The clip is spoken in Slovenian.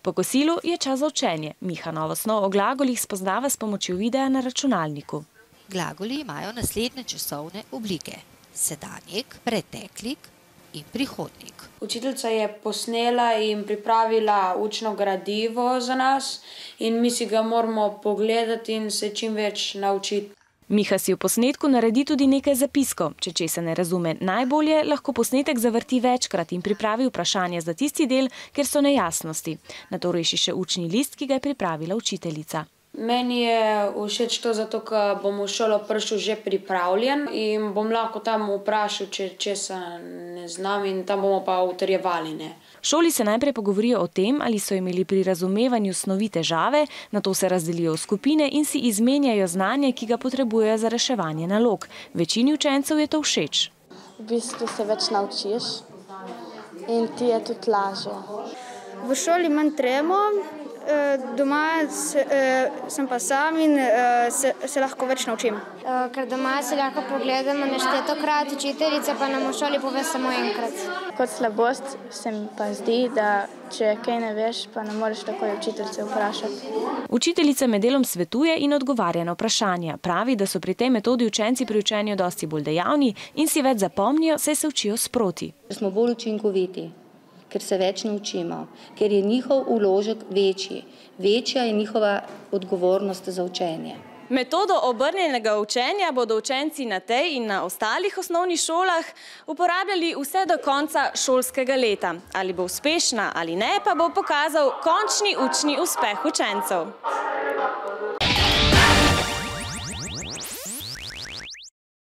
Po kosilu je čas za učenje. Miha novo snov o glagolih spoznava s pomočjo videa na računalniku. Glagoli imajo naslednje časovne oblike: sedanjik, preteklik in prihodnik. Učiteljica je posnela in pripravila učno gradivo za nas in mi si ga moramo pogledati in se čim več naučiti. Miha si v posnetku naredi tudi nekaj zapiskov. Če česa ne razume najbolje, lahko posnetek zavrti večkrat in pripravi vprašanje za tisti del, kjer so nejasnosti. Nato reši še učni list, ki ga je pripravila učiteljica. Meni je všeč to zato, ker bom v šolo prišel že pripravljen in bom lahko tam vprašal, če česa ne znam, in tam bomo pa utrjevali, ne. V šoli se najprej pogovorijo o tem, ali so imeli pri razumevanju snovi težave, nato se razdelijo v skupine in si izmenjajo znanje, ki ga potrebujejo za reševanje nalog. Večini učencev je to všeč. V bistvu se več naučiš in ti je tudi lažje. V šoli manj tremo, doma sem pa sam in se lahko več naučim. Ker doma se lahko pogledamo neštetokrat, učiteljica pa nam v šoli pove samo enkrat. Kot slabost se mi pa zdi, da če kaj ne veš, pa ne moreš takoj učiteljice vprašati. Učiteljica med delom svetuje in odgovarja na vprašanja. Pravi, da so pri tej metodi učenci pri učenju dosti bolj dejavni in si več zapomnijo, saj se učijo sproti. Smo bolj učinkoviti, ker se več naučimo, ker je njihov vložek večji. Večja je njihova odgovornost za učenje. Metodo obrnjenega učenja bodo učenci na tej in na ostalih osnovnih šolah uporabljali vse do konca šolskega leta. Ali bo uspešna ali ne, pa bo pokazal končni učni uspeh učencev.